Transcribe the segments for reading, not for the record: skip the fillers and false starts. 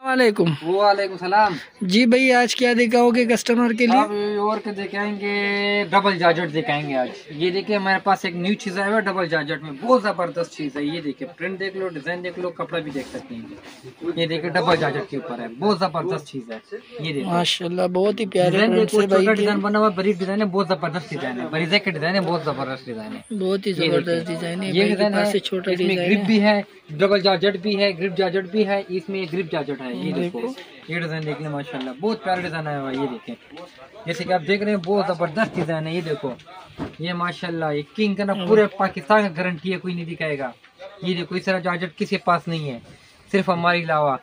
वालेकुम। वालेकुम सलाम। जी भाई, आज क्या दिखाओगे कस्टमर के लिए? अब और के दिखाएंगे डबल जाजट दिखाएंगे आज। ये देखिए हमारे पास एक न्यू चीज आया हुआ डबल जाजट में, बहुत जबरदस्त चीज है। ये देखिए प्रिंट देख लो, डिजाइन देख लो, कपड़ा भी देख सकते हैं। ये देखिए डबल जाजट के ऊपर है, बहुत जबरदस्त चीज है। ये देखो माशाल्लाह, बहुत ही प्यारे प्रिंट से भाई छोटा के, डिजाइन बना हुआ, बरीक डिजाइन है, बहुत जबरदस्त डिजाइन है। बरीजा के डिजाइन है, बहुत जबरदस्त डिजाइन है, बहुत ही जबरदस्त डिजाइन है। ये भाई के डिजाइन पास है। से छोटा इसमें डिजाइन ग्रिप है, भी है, डबल जाजट भी है, ग्रिप जाजट भी है, इसमें ग्रिप जाजट है। ये देखो ये डिजाइन देख ले, माशाल्लाह बहुत प्यारा डिजाइन आया हुआ है। ये देखें, जैसे कि आप देख रहे हैं बहुत जबरदस्त डिजाइन है। ये देखो ये माशाल्लाह, ये किंग का ना पूरे पाकिस्तान का गारंटी है, कोई नहीं दिखाएगा। ये देखो इस तरह जाजट किसी के पास नहीं है, सिर्फ हमारे अलावा।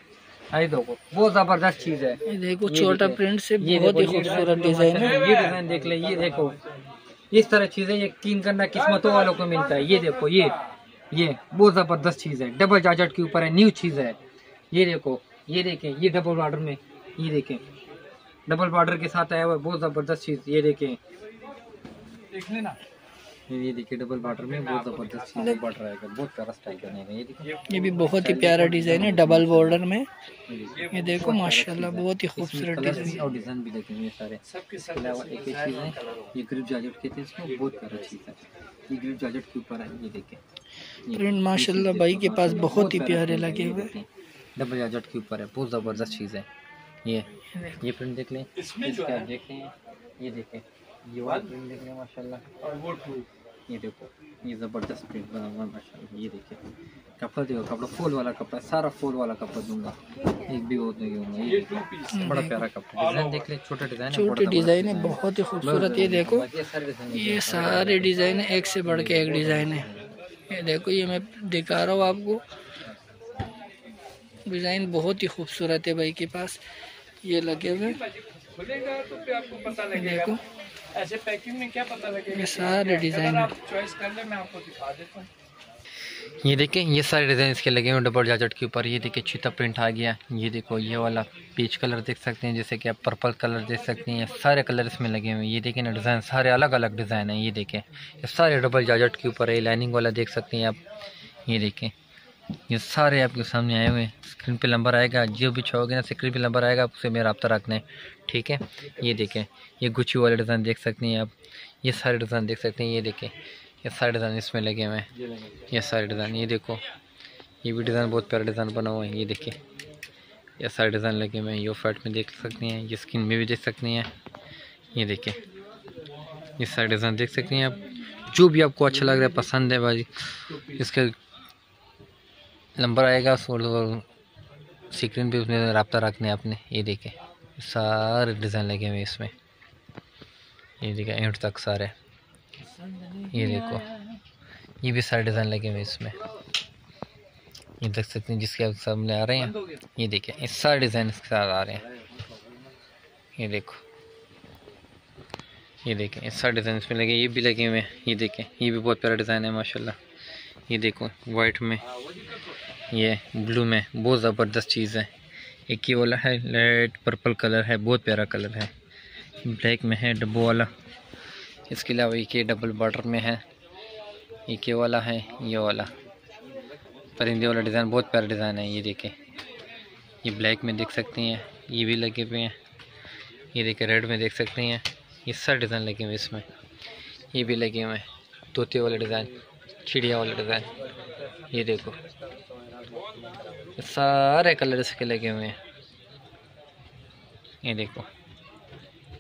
ये देखो बहुत जबरदस्त चीज है। ये देखो छोटा प्रिंट से बहुत ही खूबसूरत डिजाइन है। ये डिजाइन देख ले, ये देखो इस तरह चीज है। ये किंग करना किस्मतों वालों को मिलता है। ये देखो ये बहुत जबरदस्त चीज है, डबल जाजट के ऊपर है, न्यू चीज है। ये देखो, ये देखें, ये डबल बॉर्डर में, ये देखें डबल बॉर्डर के साथ आया हुआ है, बहुत जबरदस्त चीज। ये देखें, देख लेना, ये देखिए डबल बॉर्डर में बहुत जबरदस्त चीज बॉर्डर आएगा, बहुत प्यारा स्टाइल बनेगा। ये देखिए ये भी बहुत ही प्यारा डिजाइन है डबल बॉर्डर में। ये देखो माशाल्लाह, बहुत ही खूबसूरत डिजाइन और डिजाइन भी देखेंगे ये सारे। इसके अलावा एक चीज है, ये ग्रिप जाजट कहते हैं इसको, बहुत प्यारा चीज है। ये ग्रिप जाजट के ऊपर है। ये देखें प्रिंट माशाल्लाह भाई के पास बहुत ही प्यारे लगे हुए, डबल जाजट के ऊपर है, बहुत जबरदस्त चीज है। ये प्रिंट देख लें, इसके आप देख रहे हैं, ये देखें ये वाला प्रिंट देख लें माशाल्लाह। ये देखो ये जबरदस्त प्रिंट बना हुआ है माशाल्लाह। ये देखिए कपड़ा देखो, कपड़ा फुल वाला कपड़ा, सारा फुल वाला कपड़ा दूंगा, एक भी वो नहीं दूंगा। ये बड़ा प्यारा कपड़ा, डिजाइन देख ले, छोटा डिजाइन है, छोटे डिजाइन है, बहुत ही खूबसूरत। ये देखो ये सारे डिजाइन है, एक से बढ़ के एक डिजाइन है। ये देखो ये मैं दिखा रहा हूँ आपको, डिजाइन बहुत ही खूबसूरत है भाई के पास। ये लगे हुए देखो, ऐसे पैकिंग में क्या पता लगेगा, ये सारे डिजाइन है। चॉइस कर ले, मैं आपको दिखा देता हूँ। ये देखें ये सारे डिज़ाइन इसके लगे हुए डबल जाजट के ऊपर। ये देखिए चीता प्रिंट आ गया। ये देखो ये वाला पीच कलर देख सकते हैं, जैसे कि आप पर्पल कलर देख सकते हैं, सारे कलर इसमें लगे हुए हैं। ये देखें ना डिज़ाइन सारे अलग अलग डिज़ाइन हैं। ये देखें ये सारे डबल जाजट के ऊपर है, लाइनिंग वाला देख सकते हैं आप। ये देखें ये सारे आपके सामने आए हुए हैं। स्क्रीन पे नंबर आएगा, जो भी चाहोगे ना स्क्रीन पे नंबर आएगा, उससे मेरा रब्ता रखना है, ठीक है। ये देखें ये गुच्ची वाले डिज़ाइन देख सकते हैं आप, ये सारे डिज़ाइन देख सकते हैं। ये देखें ये सारे डिज़ाइन इसमें लगे हुए हैं, ये सारे डिज़ाइन। ये देखो ये भी डिज़ाइन बहुत प्यारा डिज़ाइन बना हुआ है। ये देखिए ये सारे डिज़ाइन लगे हुए हैं, ये फैट में देख सकते हैं, ये स्किन में भी देख सकते हैं। ये देखिए ये सारे डिज़ाइन देख सकते हैं आप, जो भी आपको अच्छा लग रहा है, पसंद है भाई, इसका नंबर आएगा स्क्रीन पे, उसमें रब्ता रखना है आपने। ये देखें सारे डिज़ाइन लगे हुए हैं इसमें, ये देखें एंड तक सारे। ये देखो ये भी सारे डिज़ाइन लगे हुए हैं इसमें, ये देख सकते हैं जिसके आप सामने आ रहे हैं। ये देखें ये सारे डिज़ाइन इसके साथ आ रहे हैं। ये देखो ये देखें ये सारे डिज़ाइन इसमें लगे, ये भी लगे हुए हैं। ये देखें ये भी बहुत प्यारा डिज़ाइन है माशाल्लाह। ये देखो वाइट में, ये ब्लू में, बहुत ज़बरदस्त चीज़ है। एक ये वाला है लाइट पर्पल कलर है, बहुत प्यारा कलर है। ब्लैक में है डब्बो वाला, इसके अलावा एक ये डबल बॉर्डर में है, एक ये वाला है, ये वाला परिंदे वाला डिज़ाइन बहुत प्यारा डिज़ाइन है। ये देखें ये ब्लैक में देख सकते हैं, ये भी लगे हुए हैं। ये देखें रेड में देख सकते हैं, ये सारे डिज़ाइन लगे हुए इसमें। ये भी लगे हुए हैं तोते वाले डिज़ाइन, चिड़िया वाले डिज़ाइन। ये देखो सारे कलर इसके लगे हुए हैं। ये देखो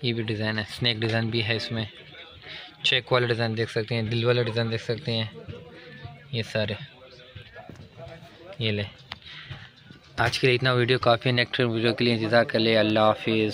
ये भी डिज़ाइन है, स्नैक डिज़ाइन भी है इसमें, चेक वाला डिज़ाइन देख सकते हैं, दिल वाला डिज़ाइन देख सकते हैं। ये सारे ये ले। आज के लिए इतना वीडियो काफ़ी है, नेक्स्ट वीडियो के लिए इंतज़ार कर ले। अल्लाह हाफिज़।